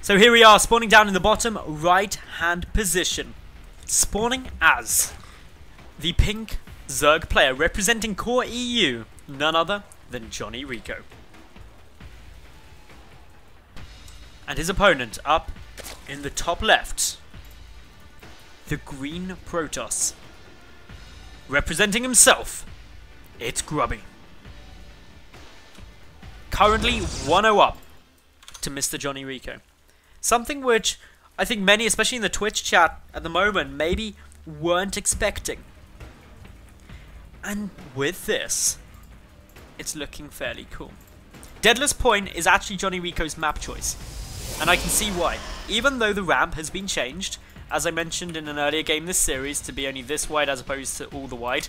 So here we are, spawning down in the bottom right hand position. Spawning as the pink Zerg player representing Core EU, none other than JonnyREcco. And his opponent up in the top left, the green Protoss. Representing himself, it's Grubby. Currently 1-0 up to Mr. JonnyREcco. Something which I think many, especially in the Twitch chat at the moment, maybe weren't expecting. And with this, it's looking fairly cool. Deadless Point is actually JonnyREcco's map choice. And I can see why. Even though the ramp has been changed, as I mentioned in an earlier game this series, to be only this wide as opposed to all the wide,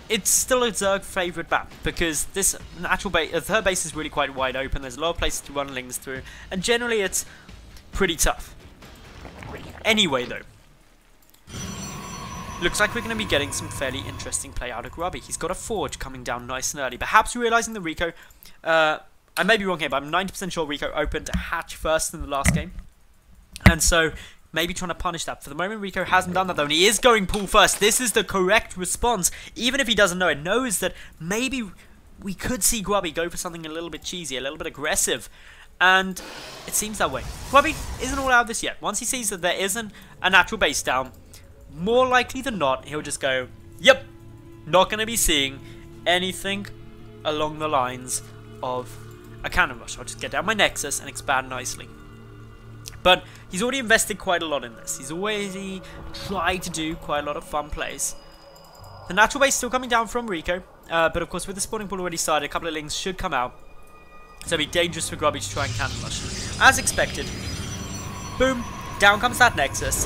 it's still a Zerg favourite map, because this natural third base is really quite wide open, there's a lot of places to run lings through, and generally it's pretty tough. Anyway though, looks like we're going to be getting some fairly interesting play out of Grubby. He's got a Forge coming down nice and early, perhaps realising that Rico, I may be wrong here, but I'm 90% sure Rico opened hatch first in the last game, and so maybe trying to punish that. For the moment, Rico hasn't done that though, and he is going pool first. This is the correct response, even if he doesn't know it. Knows that maybe we could see Grubby go for something a little bit cheesy, a little bit aggressive, and it seems that way. Grubby isn't all out of this yet. Once he sees that there isn't a natural base down, more likely than not, he'll just go, yep, not going to be seeing anything along the lines of a cannon rush. I'll just get down my Nexus and expand nicely. But he's already invested quite a lot in this. He's already tried to do quite a lot of fun plays. The natural base still coming down from Rico, but of course with the spawning pool already started, a couple of lings should come out. So it'll be dangerous for Grubby to try and cannon rush. As expected, boom, down comes that Nexus,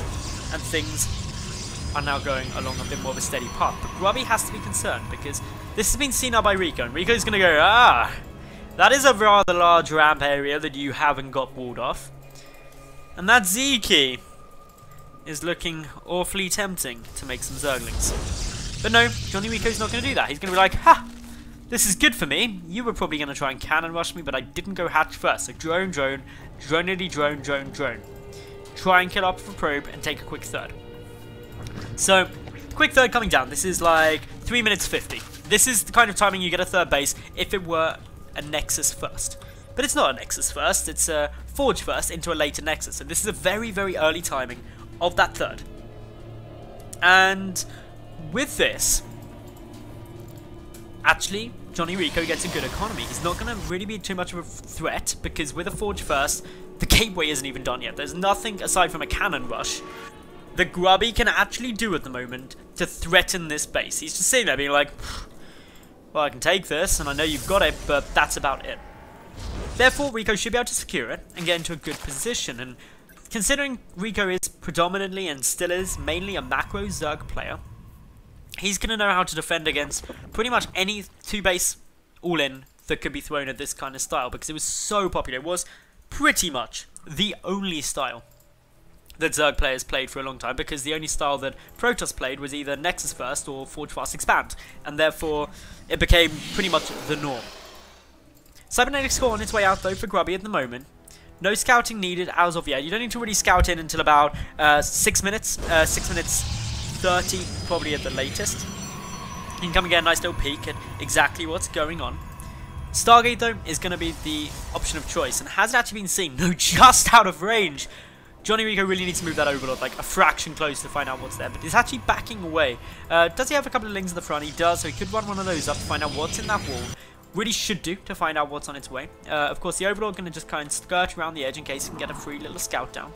and things are now going along a bit more of a steady path. But Grubby has to be concerned, because this has been seen now by Rico, and Rico's going to go, that is a rather large ramp area that you haven't got walled off. And that Z key is looking awfully tempting to make some Zerglings. But no, JonnyREcco's not going to do that. He's going to be like, ha! This is good for me. You were probably going to try and cannon rush me, but I didn't go hatch first. So drone, drone, dronity, drone, drone, drone. Try and kill up for probe and take a quick third. So, quick third coming down. This is like 3 minutes 50. This is the kind of timing you get a third base if it were a Nexus first. But it's not a Nexus first, it's a Forge first into a later Nexus. And this is a very, very early timing of that third. And with this, actually, JonnyREcco gets a good economy. He's not going to really be too much of a threat, because with a Forge first, the gateway isn't even done yet. There's nothing aside from a cannon rush that Grubby can actually do at the moment to threaten this base. He's just sitting there being like, well, I can take this, and I know you've got it, but that's about it. Therefore, Rico should be able to secure it and get into a good position. And considering Rico is predominantly and still is mainly a macro Zerg player, he's going to know how to defend against pretty much any two-base all-in that could be thrown at this kind of style, because it was so popular. It was pretty much the only style that Zerg players played for a long time, because the only style that Protoss played was either Nexus first or Forge fast expand, and therefore it became pretty much the norm. Cybernetics score on its way out though for Grubby at the moment. No scouting needed as of yet. You don't need to really scout in until about 6 minutes, 6 minutes 30 probably at the latest. You can come and get a nice little peek at exactly what's going on. Stargate though is going to be the option of choice, and has it actually been seen? No, just out of range. JonnyREcco really needs to move that overlord like a fraction close to find out what's there, but he's actually backing away. Does he have a couple of lings in the front? He does, so he could run one of those up to find out what's in that wall. Really should do to find out what's on its way. Of course, the overlord going to just kind of skirt around the edge in case he can get a free little scout down.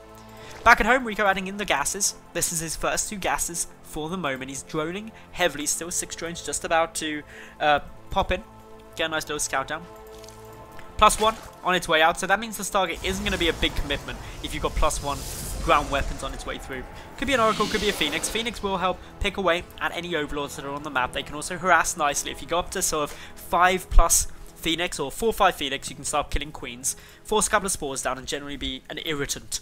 Back at home, Rico adding in the gases. This is his first 2 gases for the moment. He's droning heavily, still 6 drones just about to pop in. Get a nice little scout down. +1 on its way out, so that means the Stargate isn't going to be a big commitment if you've got +1 ground weapons on its way through. Could be an Oracle, could be a Phoenix. Phoenix will help pick away at any overlords that are on the map. They can also harass nicely. If you go up to sort of 5+ Phoenix or 4-5 Phoenix, you can start killing queens, force a couple of spores down, and generally be an irritant.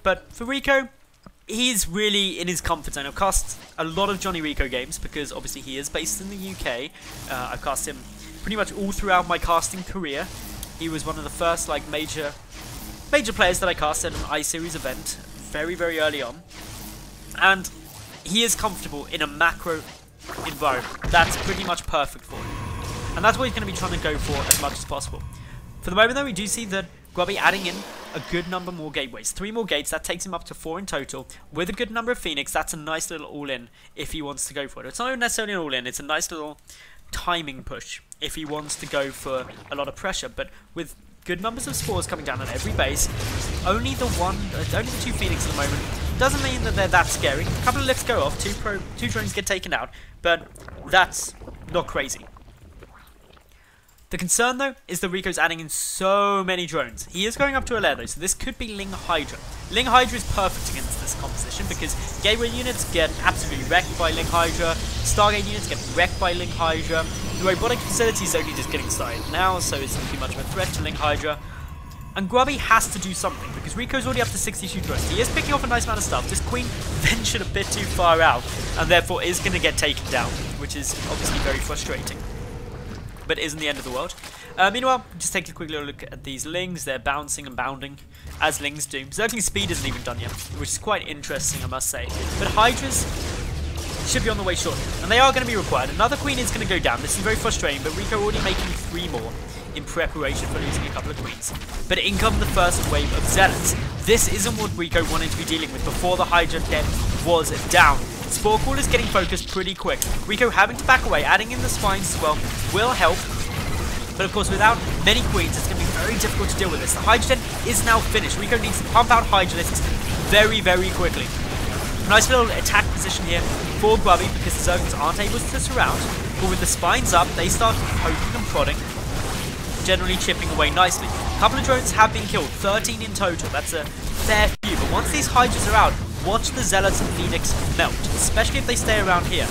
But for Rico, he's really in his comfort zone. I've cast a lot of JonnyREcco games because obviously he is based in the UK. I've cast him pretty much all throughout my casting career, He was one of the first like major players that I cast at an I-Series event very, very early on. And he is comfortable in a macro environment. That's pretty much perfect for him. And that's what he's going to be trying to go for as much as possible. For the moment though, we do see that Grubby adding in a good number more gateways. 3 more gates, that takes him up to 4 in total. With a good number of Phoenix, that's a nice little all-in if he wants to go for it. It's not necessarily an all-in, it's a nice little timing push if he wants to go for a lot of pressure. But with good numbers of spores coming down on every base, only the 2 Phoenix at the moment, doesn't mean that they're that scary. A couple of lifts go off, 2 drones get taken out, but that's not crazy. The concern though is that REcco's adding in so many drones. He is going up to a lair though, so this could be Ling Hydra. Ling Hydra is perfect against this composition because gateway units get absolutely wrecked by Ling Hydra, Stargate units get wrecked by Ling Hydra. The robotic facility is only just getting started now, so it's not too much of a threat to Ling Hydra. And Grubby has to do something because REcco's already up to 62 drones. He is picking off a nice amount of stuff. This queen ventured a bit too far out and therefore is going to get taken down, which is obviously very frustrating, but isn't the end of the world. Meanwhile, just take a quick little look at these Lings. They're bouncing and bounding, as Lings do. Zergling speed isn't even done yet, which is quite interesting, I must say. But Hydras should be on the way shortly, and they are going to be required. Another queen is going to go down. This is very frustrating, but REcco already making 3 more in preparation for losing a couple of queens. But in come the first wave of Zealots. This isn't what REcco wanted to be dealing with before the Hydra deck was down. Spore Call is getting focused pretty quick. REcco having to back away, adding in the spines as well, will help. But of course, without many queens, it's going to be very difficult to deal with this. The Hydra den is now finished. REcco needs to pump out Hydra lists very, very quickly. Nice little attack position here for Grubby because the Zerglings aren't able to surround. But with the spines up, they start poking and prodding, generally chipping away nicely. A couple of drones have been killed, 13 in total. That's a fair few. But once these Hydras are out, watch the Zealots and Phoenix melt, especially if they stay around here.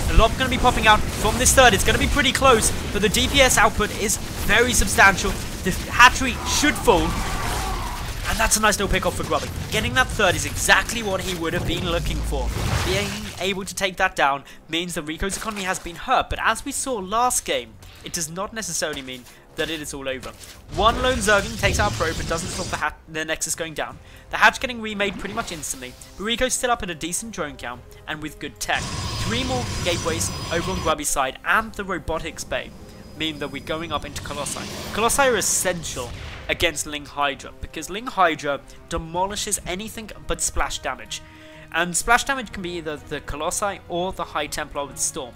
A lot going to be popping out from this third. It's going to be pretty close, but the DPS output is very substantial. The hatchery should fall, and that's a nice little pick off for Grubby. Getting that third is exactly what he would have been looking for. Being able to take that down means that REcco's economy has been hurt, but as we saw last game, it does not necessarily mean that it is all over. One lone Zergling takes out Probe but doesn't stop the Nexus going down. The hatch getting remade pretty much instantly, but REcco's still up at a decent drone count and with good tech. 3 more gateways over on Grubby's side and the robotics bay mean that we're going up into Colossi. Colossi are essential against Ling Hydra because Ling Hydra demolishes anything but splash damage. And splash damage can be either the Colossi or the High Templar with Storm.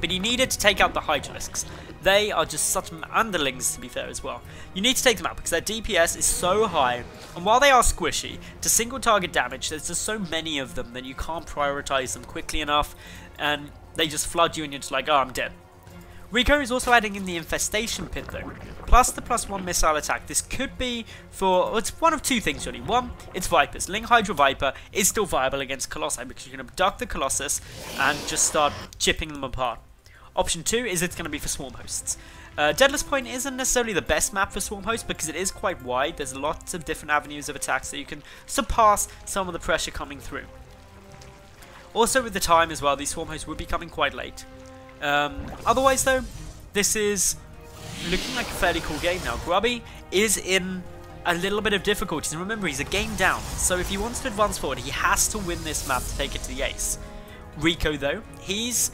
But you needed to take out the Hydralisks. They are just such underlings, to be fair, as well. You need to take them out because their DPS is so high, and while they are squishy, to single target damage, there's just so many of them that you can't prioritize them quickly enough, and they just flood you and you're just like, oh, I'm dead. REcco is also adding in the Infestation Pit though, plus the +1 missile attack. This could be for, well, it's one of 2 things really. One, it's Vipers. Ling Hydra Viper is still viable against Colossi because you can abduct the Colossus and just start chipping them apart. Option 2 is it's going to be for Swarm Hosts. Deadless Point isn't necessarily the best map for Swarm Hosts because it is quite wide. There's lots of different avenues of attacks that you can surpass some of the pressure coming through. Also with the time as well, these Swarm Hosts would be coming quite late. Otherwise though, this is looking like a fairly cool game now. Grubby is in a little bit of difficulties, and remember he's a game down, so if he wants to advance forward he has to win this map to take it to the ace. REcco though, he's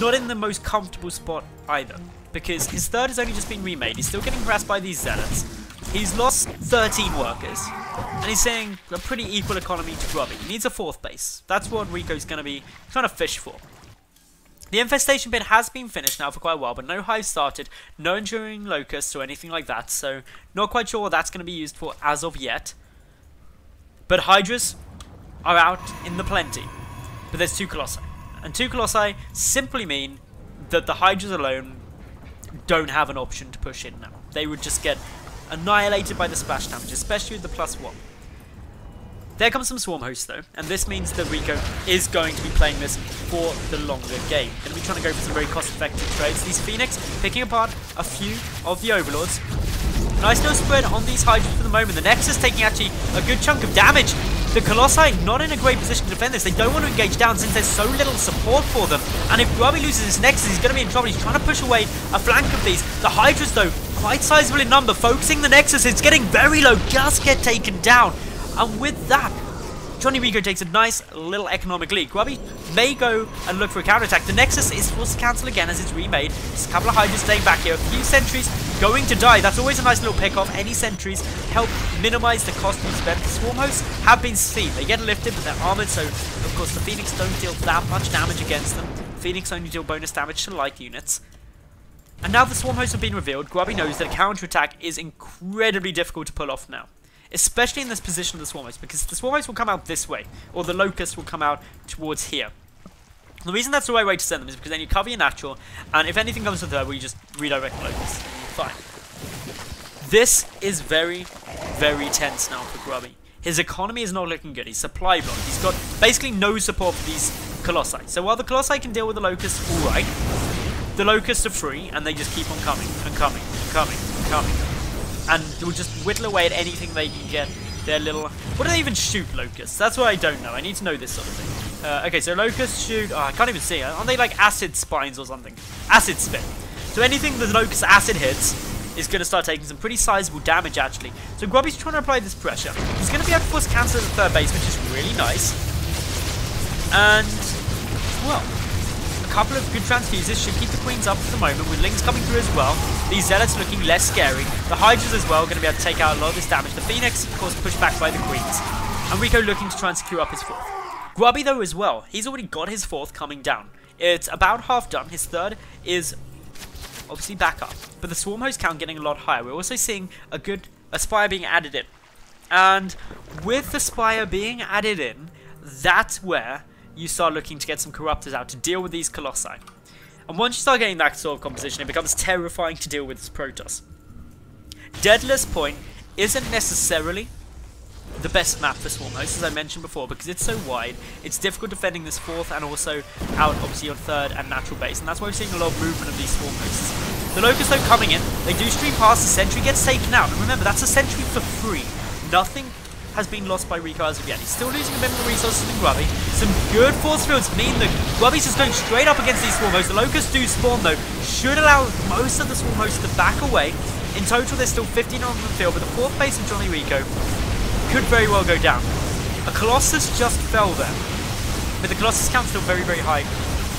not in the most comfortable spot either, because his third has only just been remade. He's still getting harassed by these Zealots. He's lost 13 workers, and he's saying a pretty equal economy to Grubby. He needs a 4th base. That's what REcco's going to be trying to fish for. The Infestation Pit has been finished now for quite a while, but no hive started, no enduring locusts or anything like that, so not quite sure what that's going to be used for as of yet. But Hydras are out in the plenty, but there's 2 Colossi. And 2 Colossi simply mean that the Hydras alone don't have an option to push in now. They would just get annihilated by the splash damage, especially with the +1. There comes some Swarm Hosts though, and this means that REcco is going to be playing this for the longer game. Going to be trying to go for some very cost-effective trades. These Phoenix picking apart a few of the Overlords. Nice little spread on these Hydras for the moment. The Nexus taking actually a good chunk of damage. The Colossi not in a great position to defend this. They don't want to engage down since there's so little support for them. And if Grubby loses his Nexus, he's going to be in trouble. He's trying to push away a flank of these. The Hydras, though, quite sizable in number. Focusing the Nexus, it's getting very low. Just get taken down. And with that, JonnyREcco takes a nice little economic lead. Grubby may go and look for a counterattack. The Nexus is forced to cancel again as it's remade. There's a couple of Hydras staying back here. A few sentries going to die. That's always a nice little pick off. Any sentries help minimize the cost you spend. The Swarm hosts have been seen. They get lifted, but they're armored, so of course the Phoenix don't deal that much damage against them. Phoenix only deal bonus damage to light units. And now the Swarm hosts have been revealed, Grubby knows that a counterattack is incredibly difficult to pull off now. Especially in this position of the Swarm host, because the Swarm host will come out this way, or the Locust will come out towards here. The reason that's the right way to send them is because then you cover your natural, and if anything comes to the third, we just redirect the Locust. Fine. This is very, very tense now for Grubby. His economy is not looking good. He's supply blocked. He's got basically no support for these Colossi. So while the Colossi can deal with the Locust alright, the Locusts are free, and they just keep on coming, and coming, and coming, and coming. And will just whittle away at anything they can get. Their little... What do they even shoot, Locusts? That's what I don't know. I need to know this sort of thing. Okay, so Locusts shoot... Oh, I can't even see. Aren't they like acid spines or something? Acid spin. So anything the Locust acid hits is going to start taking some pretty sizable damage, actually. So Grubby's trying to apply this pressure. He's going to be able to force cancel at the third base, which is really nice. And, well... A couple of good transfuses should keep the Queens up for the moment, with Lings coming through as well. These Zealots looking less scary. The Hydras as well, going to be able to take out a lot of this damage. The Phoenix, of course, pushed back by the Queens. And REcco looking to try and secure up his fourth. Grubby, though, as well. He's already got his fourth coming down. It's about half done. His third is obviously back up. But the Swarm host count getting a lot higher. We're also seeing a Spire being added in. And with the Spire being added in, that's where you start looking to get some Corruptors out to deal with these Colossi. And once you start getting that sort of composition, it becomes terrifying to deal with this Protoss. Deadless Point isn't necessarily the best map for Swarm hosts, as I mentioned before, because it's so wide. It's difficult defending this fourth and also out, obviously, on third and natural base. And that's why we're seeing a lot of movement of these Swarm hosts. The Locusts, though, coming in. They do stream past. The Sentry gets taken out. And remember, that's a Sentry for free. Nothing has been lost by REcco as of yet. He's still losing a bit more resources than Grubby. Some good force fields mean that Grubby's just going straight up against these Swarm hosts. The Locusts do spawn, though. Should allow most of the Swarm hosts to back away. In total, there's still 15 on the field, but the fourth base of JonnyREcco could very well go down. A Colossus just fell there. But the Colossus count still very, very high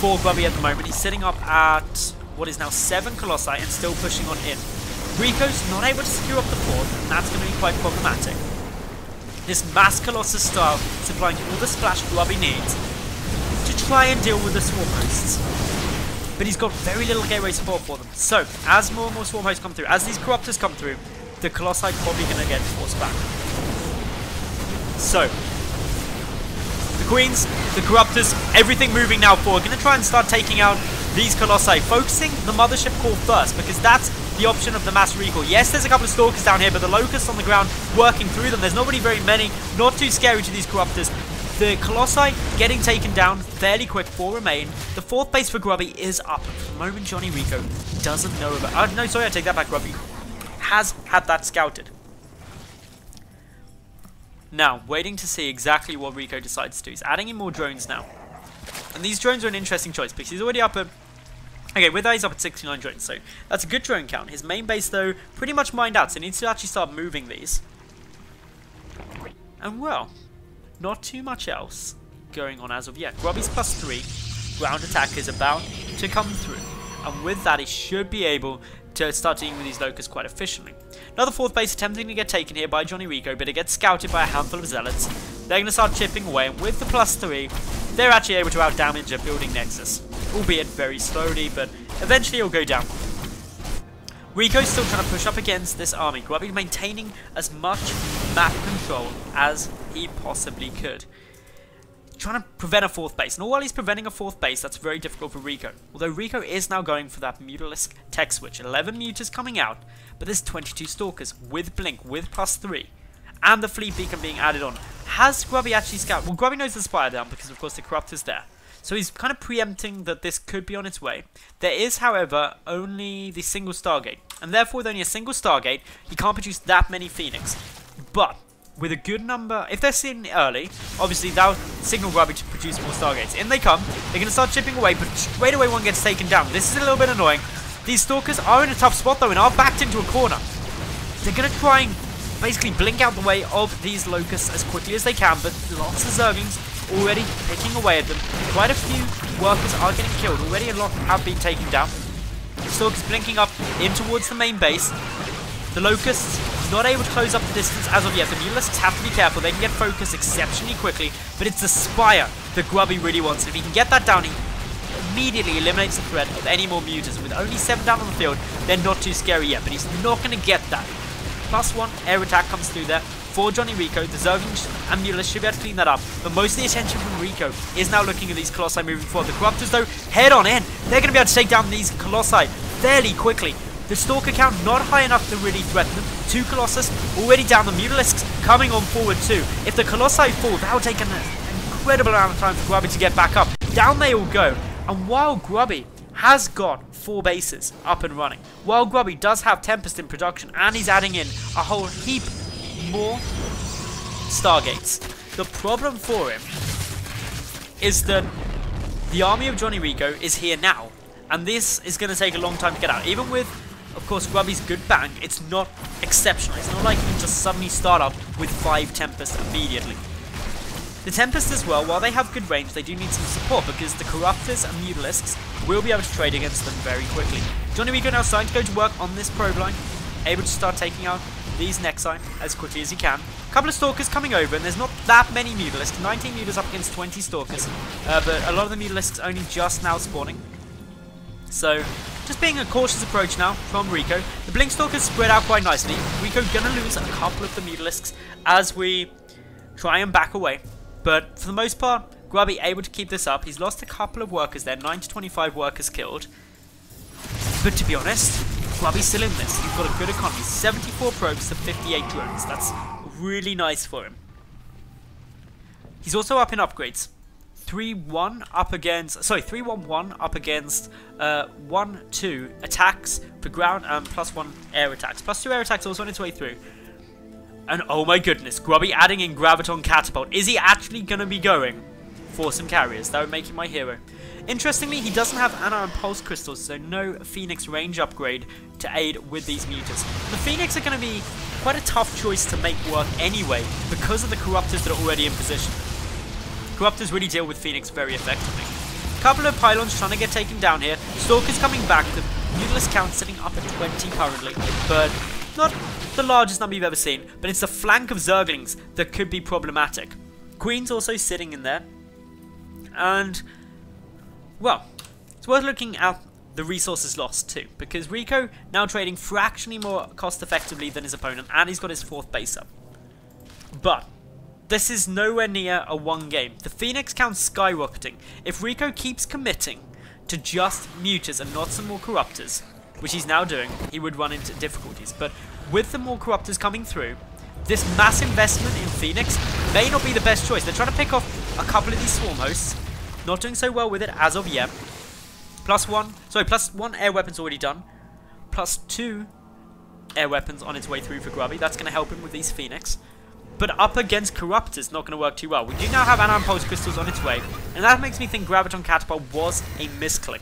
for Grubby at the moment. He's sitting up at what is now 7 Colossi and still pushing on in. REcco's not able to secure up the fourth, and that's going to be quite problematic. This mass Colossus style supplying all the splash Grubby needs to try and deal with the Swarm hosts. But he's got very little gateway support for them. So, as more and more Swarm hosts come through, as these Corruptors come through, the Colossi are probably going to get forced back. So, the Queens, the Corruptors, everything moving now forward. Going to try and start taking out these Colossi, focusing the Mothership core first, because that's the option of the mass recall. Yes, there's a couple of Stalkers down here, but the Locusts on the ground working through them. There's not really very many, not too scary to these Corruptors. The Colossi getting taken down fairly quick, 4 remain. The fourth base for Grubby is up. At the moment, JonnyREcco doesn't know about... no, sorry, I take that back. Grubby has had that scouted. Now, waiting to see exactly what REcco decides to do. He's adding in more drones now. And these drones are an interesting choice, because he's already up at... Okay, with that he's up at 69 drones, so that's a good drone count. His main base, though, pretty much mined out, so he needs to actually start moving these. And, well, not too much else going on as of yet. Grubby's +3, ground attack is about to come through. And with that, he should be able to start dealing with these Locusts quite efficiently. Another fourth base attempting to get taken here by JonnyREcco, but it gets scouted by a handful of Zealots. They're going to start chipping away, and with the +3, they're actually able to outdamage a building Nexus. Albeit very slowly, but eventually it'll go down. REcco's still trying to push up against this army. Grubby maintaining as much map control as he possibly could. Trying to prevent a fourth base. And while he's preventing a fourth base, that's very difficult for REcco. Although REcco is now going for that Mutalisk tech switch. 11 Mutas coming out, but there's 22 Stalkers with Blink, with +3. And the Fleet Beacon being added on. Has Grubby actually scouted? Well, Grubby knows the Spire down because, of course, the Corruptor's there. So he's kind of preempting that this could be on its way. There is, however, only the single Stargate. And therefore, with only a single Stargate, he can't produce that many Phoenix. But with a good number. If they're seen early, obviously that'll signal Grubby to produce more Stargates. In they come. They're going to start chipping away, but straight away one gets taken down. This is a little bit annoying. These Stalkers are in a tough spot though and are backed into a corner. They're going to try and basically blink out the way of these Locusts as quickly as they can, but lots of Zerglings already picking away at them. Quite a few workers are getting killed. Already a lot have been taken down. Stalkers blinking up in towards the main base. The Locusts not able to close up the distance as of yet. The Mutalisks have to be careful. They can get focused exceptionally quickly, but it's the Spire that Grubby really wants. If he can get that down, he immediately eliminates the threat of any more Mutas. And with only 7 down on the field, they're not too scary yet, but he's not going to get that. +1 air attack comes through there for JonnyREcco. The Zerglings and Mutalisks should be able to clean that up, but most of the attention from Rico is now looking at these Colossi moving forward. The Corruptors, though, head on in. They're going to be able to take down these Colossi fairly quickly. The Stalker count not high enough to really threaten them. 2 Colossus already down. The Mutalisks coming on forward too. If the Colossi fall, that'll take an incredible amount of time for Grubby to get back up. Down they all go. And while Grubby has got 4 bases up and running, while Grubby does have Tempest in production, and he's adding in a whole heap more Stargates, the problem for him is that the army of JonnyREcco is here now, and this is going to take a long time to get out. Even with, of course, Grubby's good bang, it's not exceptional. It's not like he can just suddenly start up with 5 Tempest immediately. The Tempest as well, while they have good range, they do need some support because the Corruptors and Mutalisks will be able to trade against them very quickly. JonnyREcco now starting to go to work on this probe line, able to start taking out these Nexi as quickly as he can. A couple of Stalkers coming over, and there's not that many Mutalisks. 19 Mutas up against 20 Stalkers, but a lot of the Mutalisks only just now spawning. So, just being a cautious approach now from Rico. The Blink Stalkers spread out quite nicely. Rico gonna lose a couple of the Mutalisks as we try and back away. But for the most part, Grubby able to keep this up. He's lost a couple of workers there, 9 to 25 workers killed. But to be honest, Grubby's still in this. He's got a good economy, 74 probes to 58 drones. That's really nice for him. He's also up in upgrades. 3-1 up against, sorry, 3-1-1 up against 1-2 attacks for ground and +1 air attacks. +2 air attacks also on its way through. And oh my goodness, Grubby adding in Graviton Catapult. Is he actually going to be going for some carriers? That would make him my hero. Interestingly, he doesn't have Ana and Pulse Crystals, so no Phoenix range upgrade to aid with these Mutas. The Phoenix are going to be quite a tough choice to make work anyway, because of the Corruptors that are already in position. Corruptors really deal with Phoenix very effectively. A couple of Pylons trying to get taken down here. Stalkers coming back. The Mutalisk count sitting up at 20 currently, but not the largest number you've ever seen, but it's the flank of Zerglings that could be problematic. Queen's also sitting in there, and well, it's worth looking at the resources lost too, because Rico now trading fractionally more cost effectively than his opponent, and he's got his 4th base up. But this is nowhere near a 1 game. The Phoenix count's skyrocketing. If Rico keeps committing to just Mutas and not some more Corruptors, which he's now doing, he would run into difficulties. But with the more Corruptors coming through, this mass investment in Phoenix may not be the best choice. They're trying to pick off a couple of these Swarm Hosts. Not doing so well with it as of yet. +1 air weapons already done. +2 air weapons on its way through for Grubby. That's going to help him with these Phoenix. But up against Corruptors, not going to work too well. We do now have Ana and Pulse Crystals on its way, and that makes me think Graviton Catapult was a misclick.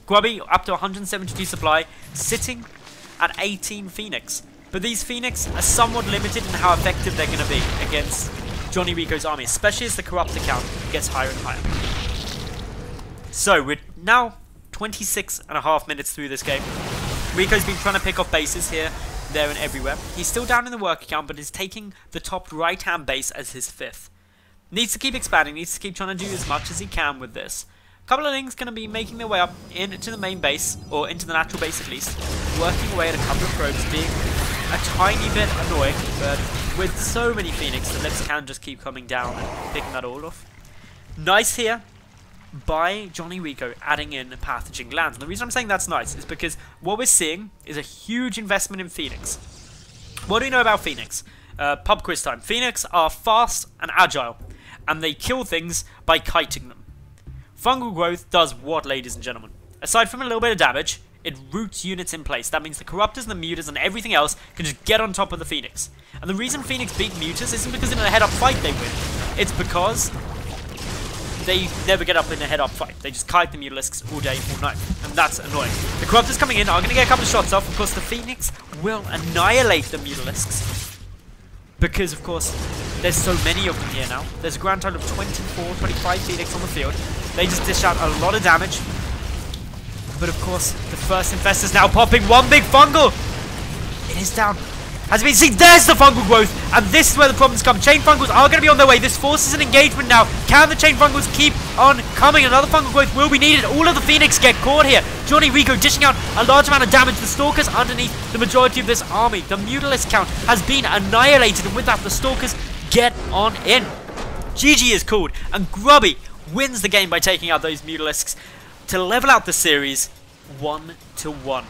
Grubby up to 172 supply, sitting at 18 Phoenix. But these Phoenix are somewhat limited in how effective they're going to be against JonnyREcco's army, especially as the Corruptor count gets higher and higher. So we're now 26.5 minutes through this game. Rico's been trying to pick off bases here, there and everywhere. He's still down in the worker count, but is taking the top right-hand base as his 5th. Needs to keep expanding, needs to keep trying to do as much as he can with this. A couple of Lings going to be making their way up into the main base, or into the natural base at least, working away at a couple of probes, being a tiny bit annoying, but with so many Phoenix, the lips can just keep coming down and picking that all off. Nice here by JonnyREcco adding in Pathogen Glands. And the reason I'm saying that's nice is because what we're seeing is a huge investment in Phoenix. What do we know about Phoenix? Pub quiz time. Phoenix are fast and agile, and they kill things by kiting them. Fungal growth does what, ladies and gentlemen? Aside from a little bit of damage, it roots units in place. That means the Corruptors and the Mutas and everything else can just get on top of the Phoenix. And the reason Phoenix beat Mutas isn't because in a head-up fight they win. It's because they never get up in a head-up fight. They just kite the Mutalisks all day, all night. And that's annoying. The Corruptors coming in are going to get a couple of shots off. Of course, the Phoenix will annihilate the Mutalisks. Because, of course, there's so many of them here now. There's a grand total of 24, 25 Phoenix on the field. They just dish out a lot of damage. But, of course, the first Infestor's now popping. One big fungal. It is down. Has been seen. There's the fungal growth, and this is where the problems come. Chain fungals are going to be on their way. This forces an engagement now. Can the chain fungals keep on coming? Another fungal growth will be needed. All of the Phoenix get caught here. JonnyREcco dishing out a large amount of damage. The Stalkers underneath the majority of this army. The Mutalisk count has been annihilated, and with that, the Stalkers get on in. GG is called, and Grubby wins the game by taking out those Mutalisks to level out the series 1-1.